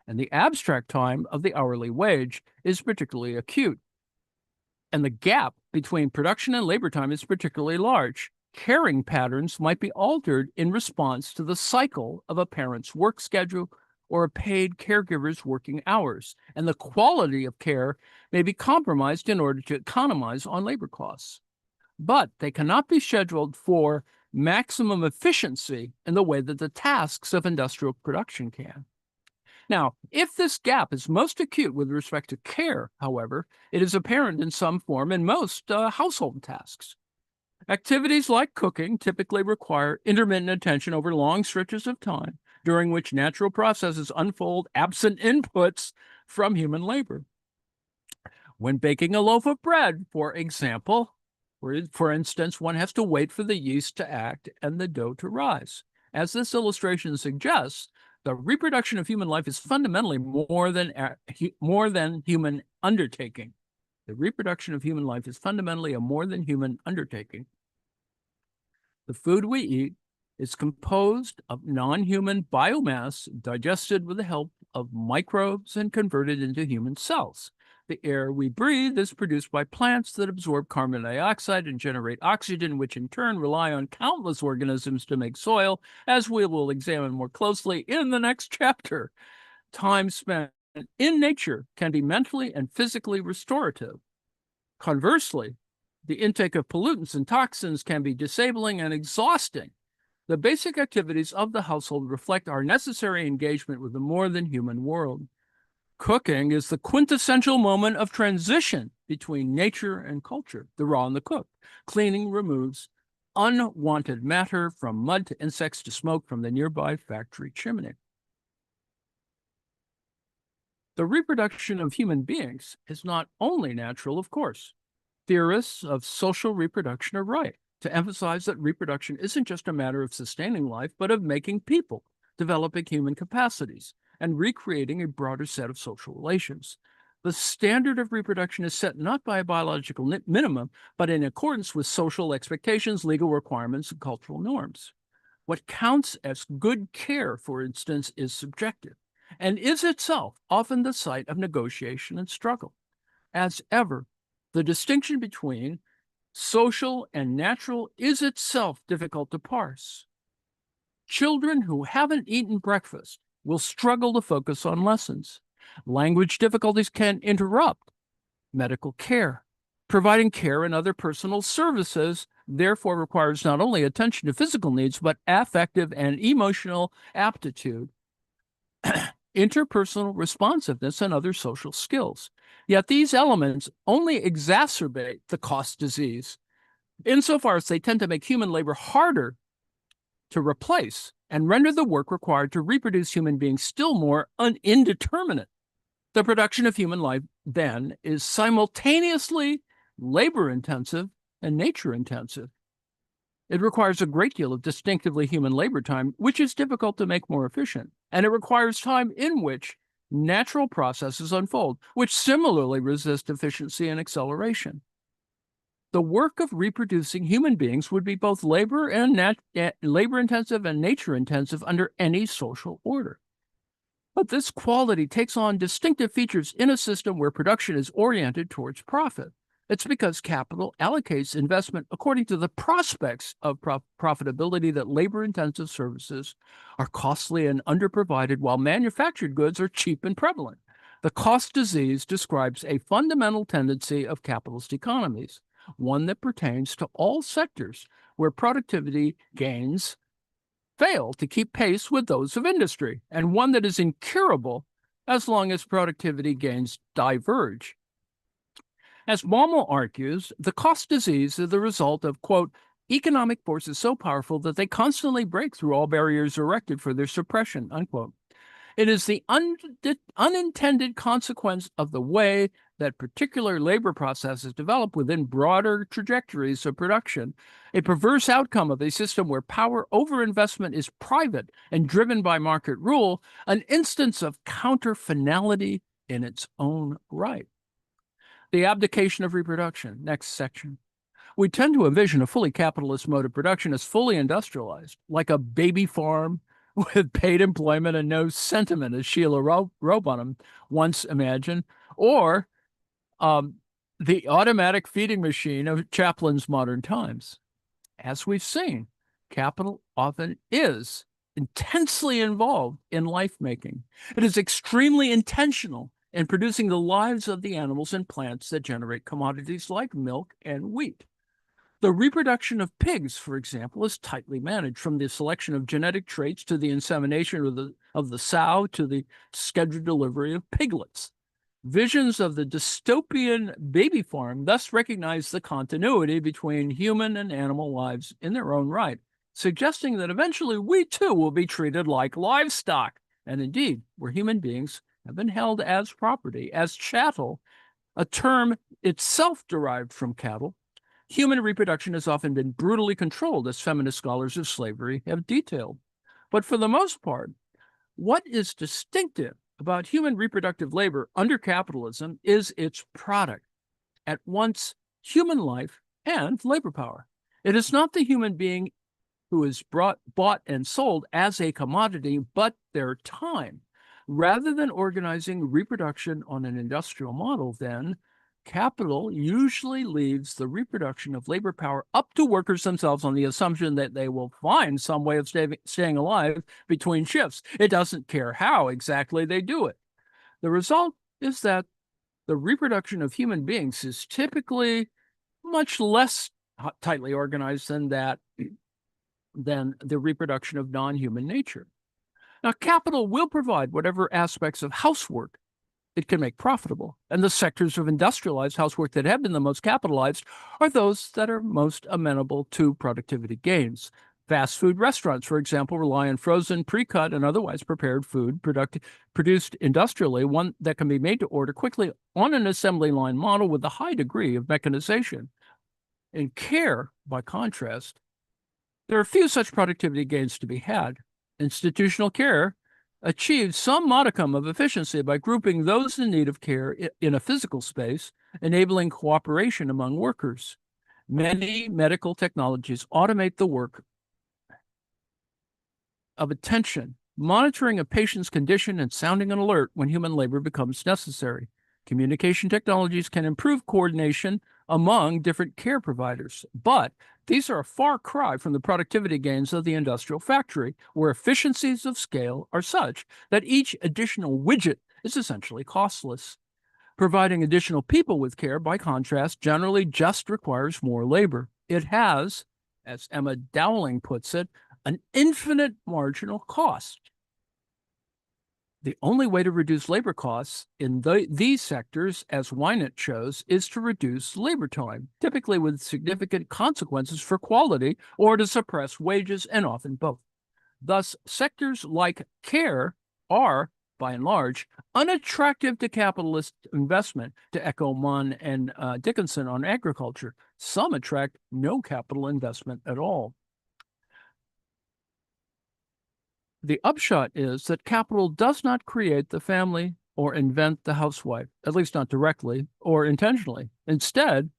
[SPEAKER 1] and the abstract time of the hourly wage is particularly acute. And the gap between production and labor time is particularly large. Caring patterns might be altered in response to the cycle of a parent's work schedule or a paid caregiver's working hours, and the quality of care may be compromised in order to economize on labor costs. But they cannot be scheduled for maximum efficiency in the way that the tasks of industrial production can. Now, if this gap is most acute with respect to care, however, it is apparent in some form in most household tasks. Activities like cooking typically require intermittent attention over long stretches of time, during which natural processes unfold absent inputs from human labor. When baking a loaf of bread, for example, for instance, one has to wait for the yeast to act and the dough to rise. As this illustration suggests, the reproduction of human life is fundamentally more than human undertaking. The reproduction of human life is fundamentally a more than human undertaking. The food we eat is composed of non-human biomass digested with the help of microbes and converted into human cells. The air we breathe is produced by plants that absorb carbon dioxide and generate oxygen, which in turn rely on countless organisms to make soil, as we will examine more closely in the next chapter. Time spent in nature can be mentally and physically restorative. Conversely, the intake of pollutants and toxins can be disabling and exhausting. The basic activities of the household reflect our necessary engagement with the more than human world. Cooking is the quintessential moment of transition between nature and culture, the raw and the cooked. Cleaning removes unwanted matter from mud to insects to smoke from the nearby factory chimney. The reproduction of human beings is not only natural, of course. Theorists of social reproduction are right to emphasize that reproduction isn't just a matter of sustaining life, but of making people, developing human capacities, and recreating a broader set of social relations. The standard of reproduction is set not by a biological minimum, but in accordance with social expectations, legal requirements, and cultural norms. What counts as good care, for instance, is subjective and is itself often the site of negotiation and struggle. As ever, the distinction between social and natural is itself difficult to parse. Children who haven't eaten breakfast will struggle to focus on lessons. Language difficulties can interrupt medical care. Providing care and other personal services, therefore, requires not only attention to physical needs, but affective and emotional aptitude, interpersonal responsiveness, and other social skills. Yet these elements only exacerbate the cost disease, insofar as they tend to make human labor harder to replace and render the work required to reproduce human beings still more indeterminate. The production of human life, then, is simultaneously labor-intensive and nature-intensive. It requires a great deal of distinctively human labor time, which is difficult to make more efficient, and it requires time in which natural processes unfold, which similarly resist efficiency and acceleration. The work of reproducing human beings would be both labor-intensive and nature-intensive under any social order. But this quality takes on distinctive features in a system where production is oriented towards profit. It's because capital allocates investment according to the prospects of profitability that labor-intensive services are costly and underprovided, while manufactured goods are cheap and prevalent. The cost disease describes a fundamental tendency of capitalist economies, one that pertains to all sectors where productivity gains fail to keep pace with those of industry, and one that is incurable as long as productivity gains diverge. As Baumol argues, the cost disease is the result of, quote, economic force is so powerful that they constantly break through all barriers erected for their suppression, unquote. It is the unintended consequence of the way that particular labor processes develop within broader trajectories of production, a perverse outcome of a system where power over investment is private and driven by market rule, an instance of counter-finality in its own right. The abdication of reproduction, next section. We tend to envision a fully capitalist mode of production as fully industrialized, like a baby farm with paid employment and no sentiment, as Sheila Rowbottom once imagined, or the automatic feeding machine of Chaplin's modern times. As we've seen, capital often is intensely involved in life making. It is extremely intentional in producing the lives of the animals and plants that generate commodities like milk and wheat. The reproduction of pigs, for example, is tightly managed, from the selection of genetic traits to the insemination of the sow to the scheduled delivery of piglets. Visions of the dystopian baby farm thus recognize the continuity between human and animal lives in their own right, suggesting that eventually we too will be treated like livestock, and indeed, where human beings have been held as property, as chattel, a term itself derived from cattle. Human reproduction has often been brutally controlled, as feminist scholars of slavery have detailed. But for the most part, what is distinctive about human reproductive labor under capitalism is its product, at once human life and labor power. It is not the human being who is bought and sold as a commodity, but their time. Rather than organizing reproduction on an industrial model, then, capital usually leaves the reproduction of labor power up to workers themselves on the assumption that they will find some way of staying alive between shifts. It doesn't care how exactly they do it. The result is that the reproduction of human beings is typically much less tightly organized than the reproduction of non-human nature. Now, capital will provide whatever aspects of housework it can make profitable. And the sectors of industrialized housework that have been the most capitalized are those that are most amenable to productivity gains. Fast food restaurants, for example, rely on frozen, pre-cut, and otherwise prepared food produced industrially, one that can be made to order quickly on an assembly line model with a high degree of mechanization. In care, by contrast, there are few such productivity gains to be had. Institutional care achieves some modicum of efficiency by grouping those in need of care in a physical space, enabling cooperation among workers. Many medical technologies automate the work of attention, monitoring a patient's condition and sounding an alert when human labor becomes necessary. Communication technologies can improve coordination among different care providers, but these are a far cry from the productivity gains of the industrial factory, where efficiencies of scale are such that each additional widget is essentially costless. Providing additional people with care, by contrast, generally just requires more labor. It has, as Emma Dowling puts it, an infinite marginal cost. The only way to reduce labor costs in these sectors, as Wynant shows, is to reduce labor time, typically with significant consequences for quality, or to suppress wages, and often both. Thus, sectors like care are, by and large, unattractive to capitalist investment, to echo Munn and Dickinson on agriculture. Some attract no capital investment at all. The upshot is that capital does not create the family or invent the housewife, at least not directly or intentionally. Instead,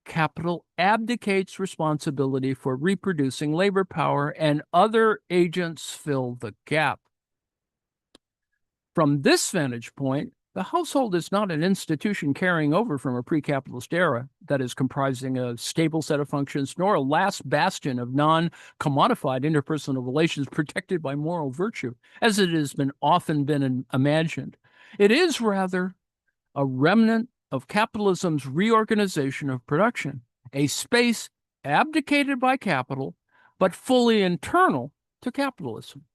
[SPEAKER 1] capital abdicates responsibility for reproducing labor power, and other agents fill the gap. From this vantage point, the household is not an institution carrying over from a pre-capitalist era that is comprising a stable set of functions, nor a last bastion of non-commodified interpersonal relations protected by moral virtue, as it has often been imagined. It is rather a remnant of capitalism's reorganization of production, a space abdicated by capital, but fully internal to capitalism.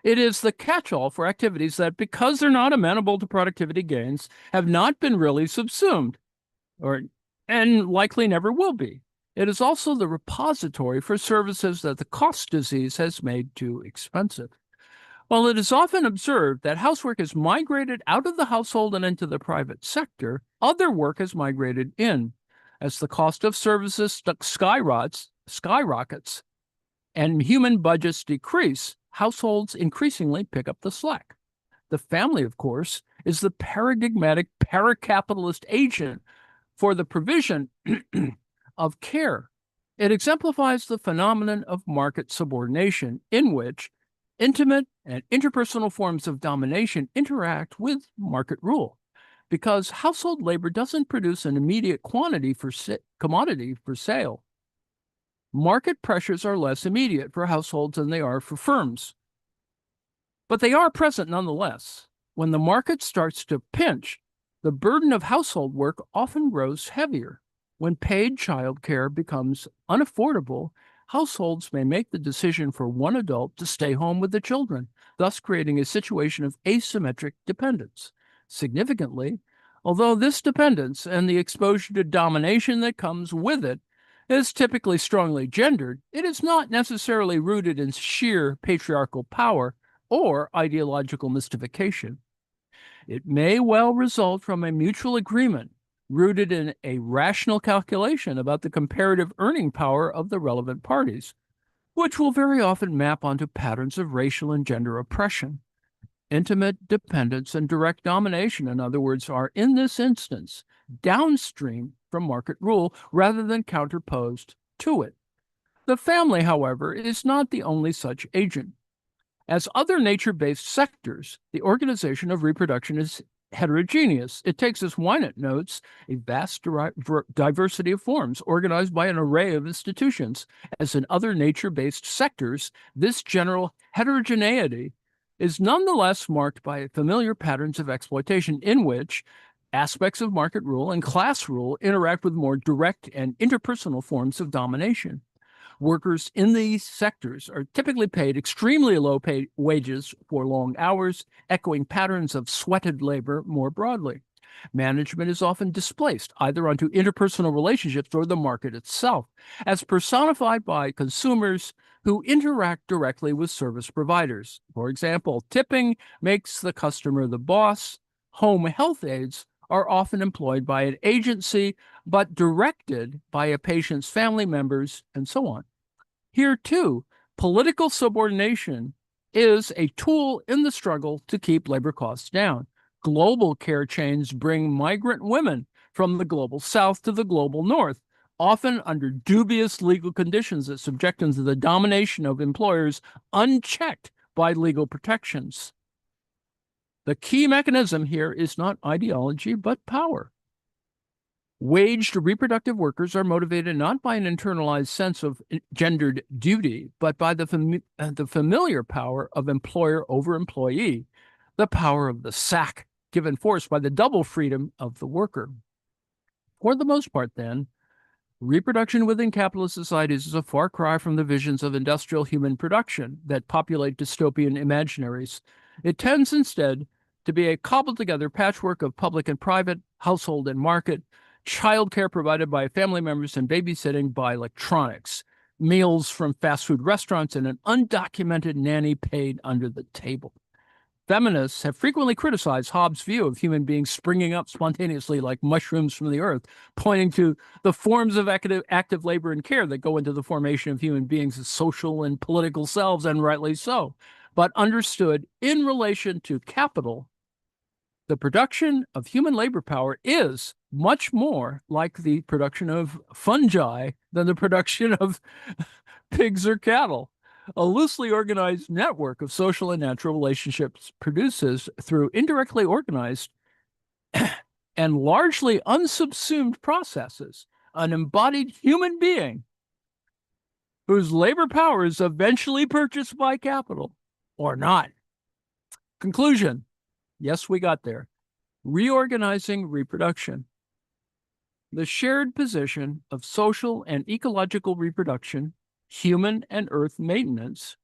[SPEAKER 1] It is the catch-all for activities that, because they're not amenable to productivity gains, have not been really subsumed, and likely never will be. It is also the repository for services that the cost disease has made too expensive. While it is often observed that housework has migrated out of the household and into the private sector, other work has migrated in. As the cost of services skyrockets, and human budgets decrease, households increasingly pick up the slack. The family, of course, is the paradigmatic paracapitalist agent for the provision of care. It exemplifies the phenomenon of market subordination, in which intimate and interpersonal forms of domination interact with market rule. Because household labor doesn't produce an immediate commodity for sale, market pressures are less immediate for households than they are for firms. But they are present nonetheless. When the market starts to pinch, the burden of household work often grows heavier. When paid childcare becomes unaffordable, households may make the decision for one adult to stay home with the children, thus creating a situation of asymmetric dependence. Significantly, although this dependence and the exposure to domination that comes with it is typically strongly gendered, it is not necessarily rooted in sheer patriarchal power or ideological mystification. It may well result from a mutual agreement rooted in a rational calculation about the comparative earning power of the relevant parties, which will very often map onto patterns of racial and gender oppression. Intimate dependence and direct domination, in other words, are in this instance downstream from market rule rather than counterposed to it. The family, however, is not the only such agent. As other nature-based sectors, the organization of reproduction is heterogeneous. It takes, as Winant notes, a vast diversity of forms organized by an array of institutions. As in other nature-based sectors, this general heterogeneity is nonetheless marked by familiar patterns of exploitation in which aspects of market rule and class rule interact with more direct and interpersonal forms of domination. Workers in these sectors are typically paid extremely low wages for long hours, echoing patterns of sweated labor more broadly. Management is often displaced either onto interpersonal relationships or the market itself, as personified by consumers who interact directly with service providers. For example, tipping makes the customer the boss. Home health aides are often employed by an agency, but directed by a patient's family members, and so on. Here, too, political subordination is a tool in the struggle to keep labor costs down. Global care chains bring migrant women from the global south to the global north, often under dubious legal conditions that subject them to the domination of employers unchecked by legal protections. The key mechanism here is not ideology, but power. Waged reproductive workers are motivated not by an internalized sense of gendered duty, but by the familiar power of employer over employee, the power of the sack given force by the double freedom of the worker. For the most part, then, reproduction within capitalist societies is a far cry from the visions of industrial human production that populate dystopian imaginaries. It tends instead to be a cobbled-together patchwork of public and private, household and market, childcare provided by family members and babysitting by electronics, meals from fast food restaurants, and an undocumented nanny paid under the table. Feminists have frequently criticized Hobbes' view of human beings springing up spontaneously like mushrooms from the earth, pointing to the forms of active labor and care that go into the formation of human beings as social and political selves, and rightly so. But understood in relation to capital, the production of human labor power is much more like the production of fungi than the production of pigs or cattle. A loosely organized network of social and natural relationships produces, through indirectly organized and largely unsubsumed processes, an embodied human being whose labor power is eventually purchased by capital, or not. Conclusion. Yes, we got there. Reorganizing reproduction. The shared position of social and ecological reproduction, human and earth maintenance,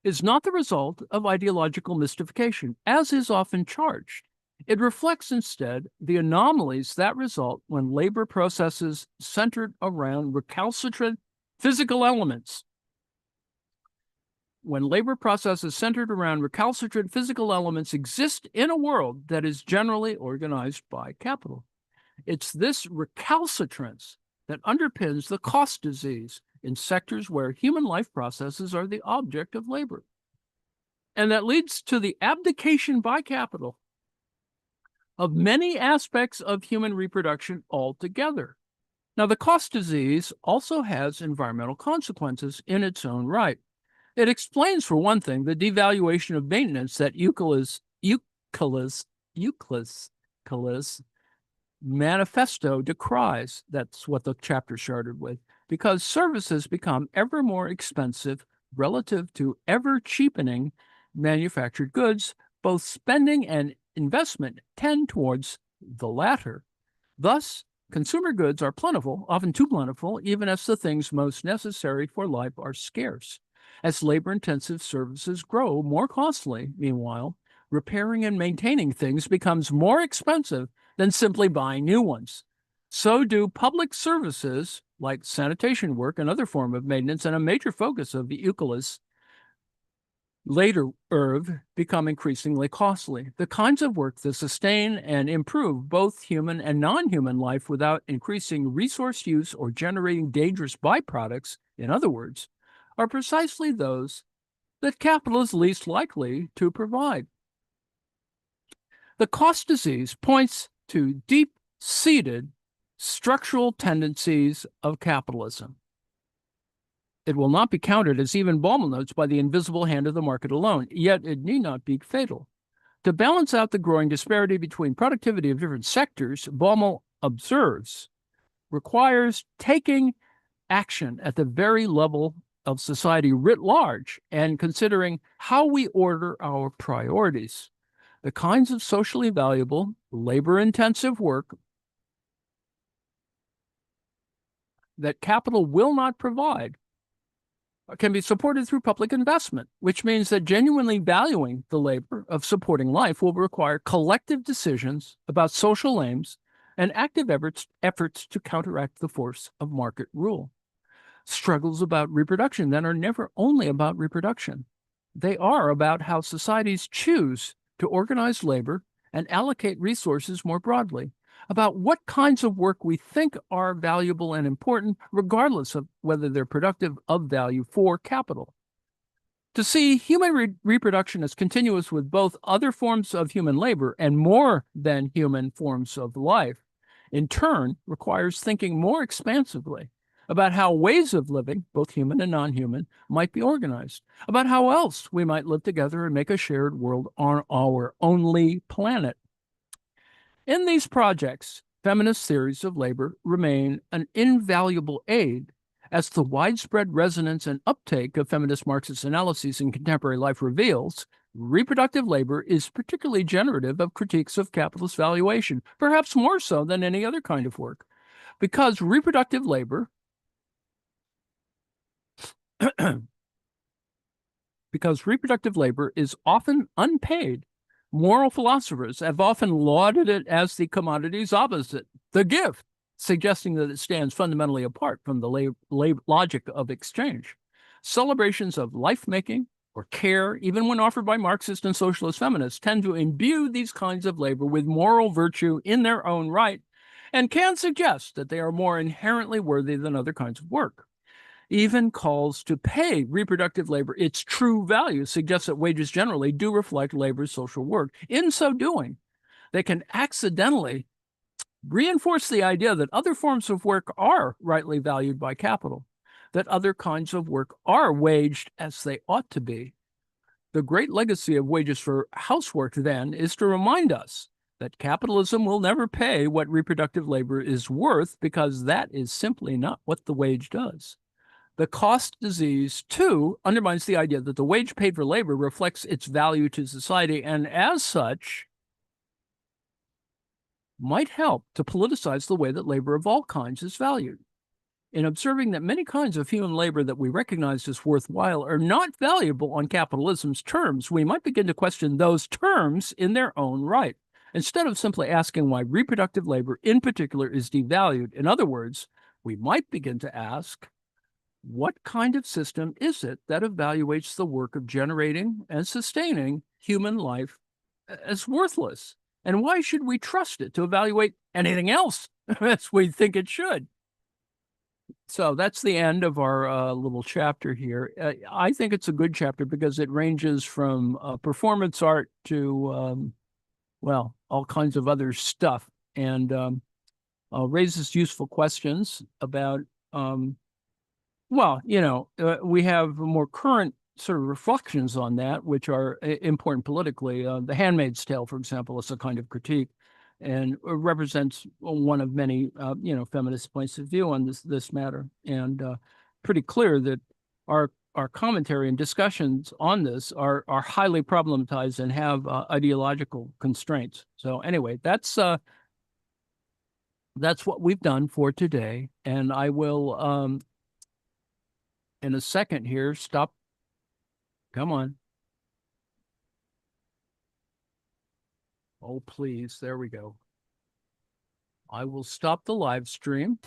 [SPEAKER 1] is not the result of ideological mystification, as is often charged. It reflects instead the anomalies that result when labor processes centered around recalcitrant physical elements. When labor processes centered around recalcitrant physical elements exist in a world that is generally organized by capital. It's this recalcitrance that underpins the cost disease in sectors where human life processes are the object of labor. And that leads to the abdication by capital of many aspects of human reproduction altogether. Now, the cost disease also has environmental consequences in its own right. It explains, for one thing, the devaluation of maintenance that Euclid's manifesto decries. That's what the chapter started with, because services become ever more expensive relative to ever cheapening manufactured goods. Both spending and investment tend towards the latter. Thus, consumer goods are plentiful, often too plentiful, even as the things most necessary for life are scarce. As labor-intensive services grow more costly, meanwhile, repairing and maintaining things becomes more expensive than simply buying new ones. So do public services like sanitation work and other form of maintenance, and a major focus of the Euclid's later oeuvre become increasingly costly. The kinds of work that sustain and improve both human and non-human life without increasing resource use or generating dangerous byproducts, in other words, are precisely those that capital is least likely to provide. The cost disease points to deep-seated structural tendencies of capitalism. It will not be counted as even Baumol notes by the invisible hand of the market alone, yet it need not be fatal. To balance out the growing disparity between productivity of different sectors, Baumol observes, requires taking action at the very level of society writ large and considering how we order our priorities. The kinds of socially valuable, labor-intensive work that capital will not provide can be supported through public investment, which means that genuinely valuing the labor of supporting life will require collective decisions about social aims and active efforts to counteract the force of market rule. Struggles about reproduction then are never only about reproduction. They are about how societies choose to organize labor and allocate resources more broadly, about what kinds of work we think are valuable and important, regardless of whether they're productive of value for capital. To see human reproduction as continuous with both other forms of human labor and more than human forms of life, in turn, requires thinking more expansively about how ways of living, both human and non-human, might be organized, about how else we might live together and make a shared world on our only planet. In these projects, feminist theories of labor remain an invaluable aid, as the widespread resonance and uptake of feminist Marxist analyses in contemporary life reveals. Reproductive labor is particularly generative of critiques of capitalist valuation, perhaps more so than any other kind of work, because reproductive labor is often unpaid. Moral philosophers have often lauded it as the commodity's opposite, the gift, suggesting that it stands fundamentally apart from the logic of exchange. Celebrations of life-making or care, even when offered by Marxist and socialist feminists, tend to imbue these kinds of labor with moral virtue in their own right and can suggest that they are more inherently worthy than other kinds of work. Even calls to pay reproductive labor its true value suggests that wages generally do reflect labor's social work. In so doing, they can accidentally reinforce the idea that other forms of work are rightly valued by capital, that other kinds of work are waged as they ought to be. The great legacy of wages for housework, then, is to remind us that capitalism will never pay what reproductive labor is worth, because that is simply not what the wage does. The cost disease, too, undermines the idea that the wage paid for labor reflects its value to society, and as such, might help to politicize the way that labor of all kinds is valued. In observing that many kinds of human labor that we recognize as worthwhile are not valuable on capitalism's terms, we might begin to question those terms in their own right. instead of simply asking why reproductive labor in particular is devalued. In other words, we might begin to ask, what kind of system is it that evaluates the work of generating and sustaining human life as worthless? And why should we trust it to evaluate anything else as we think it should? So that's the end of our little chapter here. I think it's a good chapter because it ranges from performance art to, well, all kinds of other stuff, and raises useful questions about, well, we have more current sort of reflections on that, which are important politically. The Handmaid's Tale, for example, is a kind of critique and represents one of many, feminist points of view on this matter. And pretty clear that our commentary and discussions on this are highly problematized and have ideological constraints. So anyway, that's what we've done for today, and I will in a second here stop. Come on. Oh, please. There we go. I will stop the live stream.